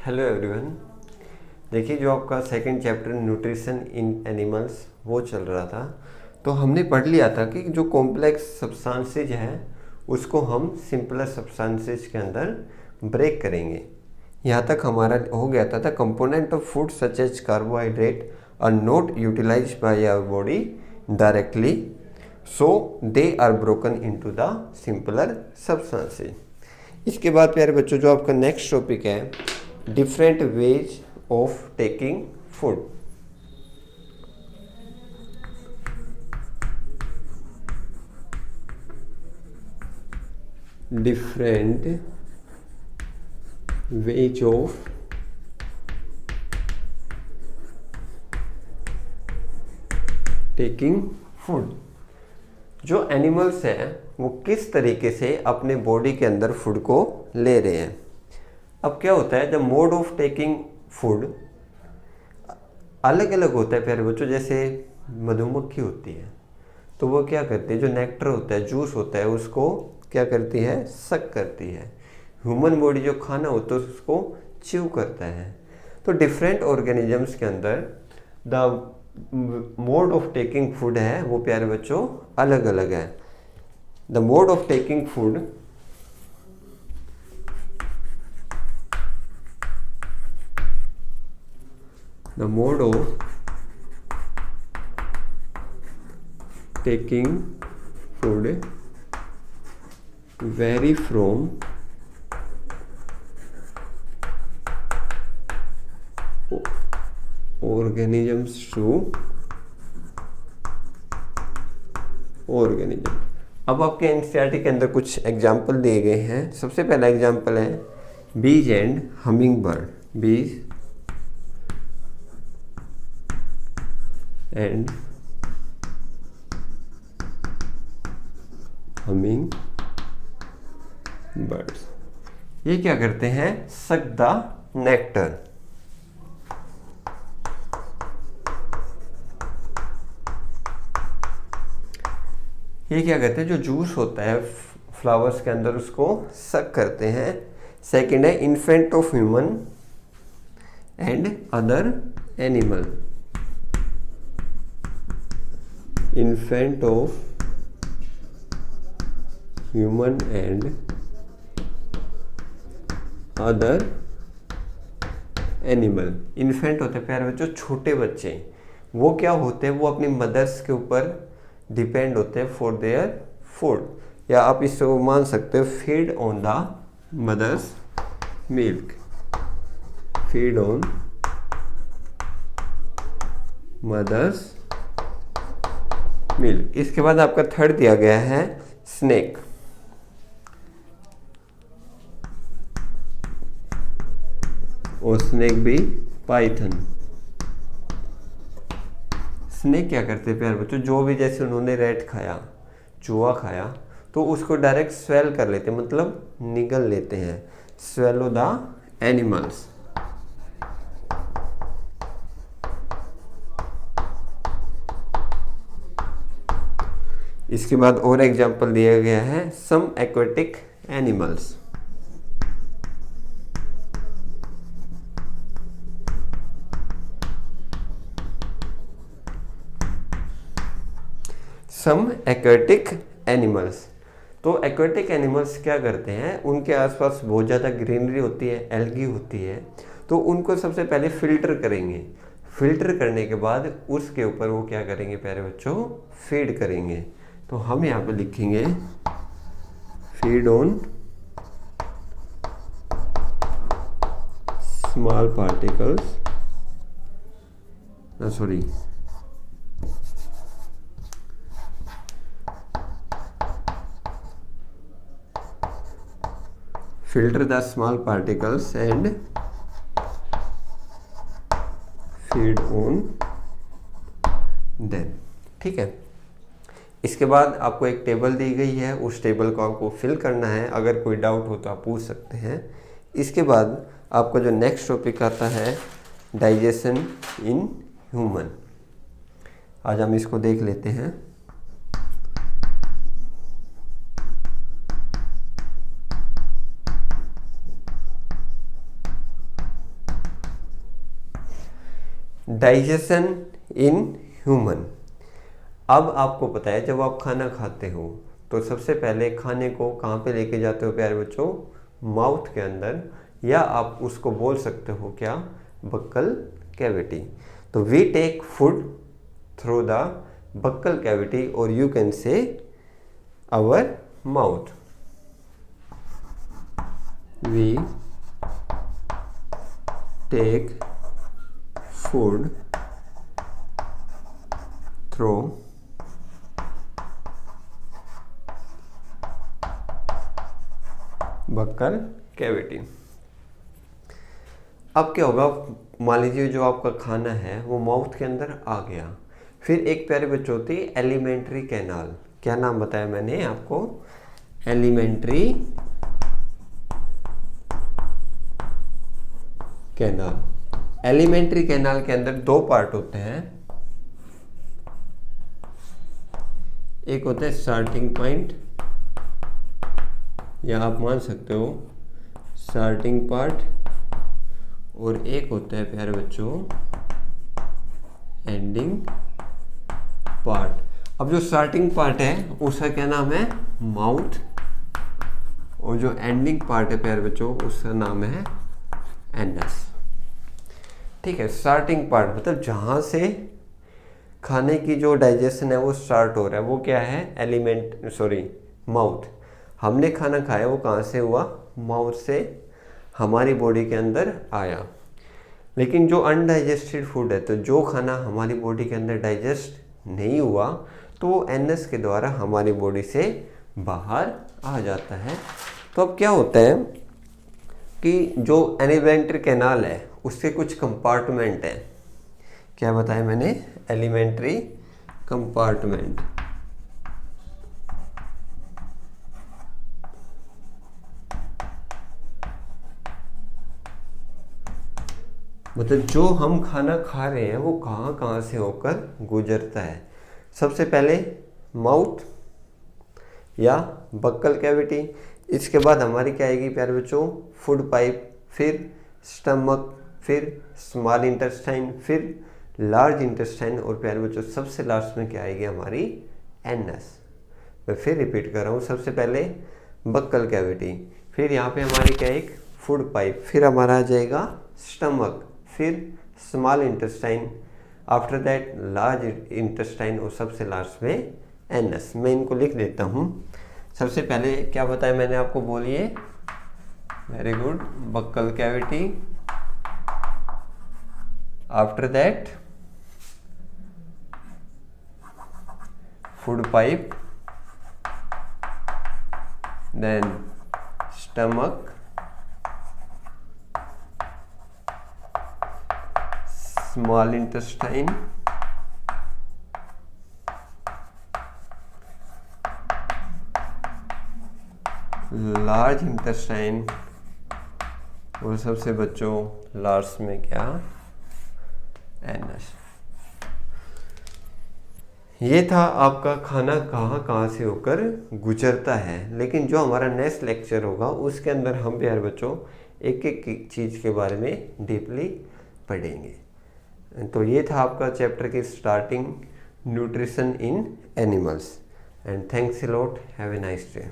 Hello everyone. देखिए, जो आपका second chapter nutrition in animals वो चल रहा था, तो हमने पढ़ लिया था कि जो कॉम्प्लेक्स सब्सटेंसेज हैं उसको हम सिंपलर सब्सटेंसेज के अंदर ब्रेक करेंगे। यहाँ तक हमारा हो गया था component of food such as carbohydrate are not utilised by our body directly, so they are broken into the simpler substances. इसके बाद प्यारे बच्चों, जो आपका नेक्स्ट टॉपिक है different ways of taking food. Different ways of taking food. जो animals हैं वो किस तरीके से अपने बॉडी के अंदर फूड को ले रहे हैं। अब क्या होता है, जब मोड ऑफ टेकिंग फूड अलग अलग होता है प्यारे बच्चों, जैसे मधुमक्खी होती है तो वो क्या करती है, जो नेक्टर होता है, जूस होता है, उसको क्या करती है, सक करती है। ह्यूमन बॉडी जो खाना होता है उसको च्यू करता है। तो डिफरेंट ऑर्गेनिजम्स के अंदर the mode of taking food है वो प्यारे बच्चों अलग अलग है। The mode of taking food the mode of taking food vary from organisms to organism। अब आपके एनसीईआरटी के अंदर कुछ एग्जाम्पल दिए गए हैं। सबसे पहला एग्जाम्पल है बीज एंड हमिंग बर्ड। बीज एंड हमिंग बर्ड्स, ये क्या करते हैं, सक द नेक्टर। ये क्या करते हैं, जो जूस होता है फ्लावर्स के अंदर उसको सक करते हैं। सेकंड है infant of human and other animal. Infant of human and other animal. Infant होते हैं प्यारे बच्चों छोटे बच्चे, वो क्या होते हैं, वो अपनी मदर्स के ऊपर डिपेंड होते हैं फॉर देयर फूड, या आप इसको मान सकते हो feed on the mother's milk. Feed on mother's milk. इसके बाद आपका थर्ड दिया गया है स्नेक। और स्नेक भी पाइथन। स्नेक क्या करते हैं प्यारे बच्चों, जो भी जैसे उन्होंने रैट खाया, चूहा खाया, तो उसको डायरेक्ट स्वेल कर लेते हैं, मतलब निगल लेते हैं। Swallow the animals. इसके बाद और एग्जाम्पल दिया गया है सम एक्वेटिक एनिमल्स। सम एक्वेटिक एनिमल्स। तो एक्वेटिक एनिमल्स क्या करते हैं, उनके आसपास बहुत ज़्यादा ग्रीनरी होती है, एल्गी होती है, तो उनको सबसे पहले फिल्टर करेंगे। फिल्टर करने के बाद उसके ऊपर वो क्या करेंगे प्यारे बच्चों, फीड करेंगे। तो हम यहाँ पे लिखेंगे feed on small particles, sorry filter the small particles and feed on them। ठीक है। इसके बाद आपको एक टेबल दी गई है, उस टेबल को आपको फिल करना है। अगर कोई डाउट हो तो आप पूछ सकते हैं। इसके बाद आपका जो नेक्स्ट टॉपिक आता है डाइजेशन इन ह्यूमन। आज हम इसको देख लेते हैं। Digestion in human. अब आपको पता है जब आप खाना खाते हो तो सबसे पहले खाने को कहाँ पे लेके जाते हो प्यारे बच्चों, माउथ के अंदर, या आप उसको बोल सकते हो क्या, बक्कल कैविटी। तो we take food through the buccal cavity और you can say our mouth. We take food through buccal cavity. अब क्या होगा, मान लीजिए जो आपका खाना है वो माउथ के अंदर आ गया, फिर एक प्यारे बच्चों होती है एलिमेंट्री कैनाल। क्या नाम बताया मैंने आपको, एलिमेंट्री कैनाल। एलिमेंट्री कैनाल के अंदर दो पार्ट होते हैं, एक होता है स्टार्टिंग पॉइंट, या आप मान सकते हो स्टार्टिंग पार्ट, और एक होता है प्यारे बच्चों एंडिंग पार्ट। अब जो स्टार्टिंग पार्ट है उसका क्या नाम है, माउथ, और जो एंडिंग पार्ट है प्यारे बच्चों उसका नाम है एनस। ठीक है, स्टार्टिंग पार्ट मतलब जहाँ से खाने की जो डाइजेशन है वो स्टार्ट हो रहा है, वो क्या है, माउथ। हमने खाना खाया वो कहाँ से हुआ, माउथ से हमारी बॉडी के अंदर आया। लेकिन जो अनडाइजेस्टेड फूड है, तो जो खाना हमारी बॉडी के अंदर डाइजेस्ट नहीं हुआ, तो वो एनएस के द्वारा हमारी बॉडी से बाहर आ जाता है। तो अब क्या होता है कि जो एलिमेंट्री कैनाल है उसके कुछ कंपार्टमेंट हैं। क्या बताया मैंने, एलिमेंट्री कंपार्टमेंट। मतलब जो हम खाना खा रहे हैं वो कहाँ कहाँ से होकर गुजरता है। सबसे पहले माउथ या बक्कल कैविटी, इसके बाद हमारी क्या आएगी प्यारे बच्चों, फूड पाइप, फिर स्टमक, फिर स्मॉल इंटेस्टाइन, फिर लार्ज इंटेस्टाइन, और प्यारे बच्चों सबसे लास्ट में क्या आएगी हमारी एनस। मैं फिर रिपीट कर रहा हूँ, सबसे पहले बक्कल कैविटी, फिर यहाँ पे हमारी क्या एक फूड पाइप, फिर हमारा आ जाएगा स्टमक, फिर small intestine, after that large intestine, और सबसे लास्ट में एनस। मैं इनको लिख देता हूँ। सबसे पहले क्या बताया मैंने आपको, बोलिए, very good, buccal cavity, after that food pipe, then stomach, small intestine, large intestine, और सबसे बच्चों लास्ट में क्या, एनस। ये था आपका खाना कहाँ कहाँ से होकर गुजरता है। लेकिन जो हमारा नेक्स्ट लेक्चर होगा उसके अंदर हम प्यारे बच्चों एक एक चीज़ के बारे में डीपली पढ़ेंगे। तो ये था आपका चैप्टर की starting, nutrition in animals. And thanks a lot, have a nice day.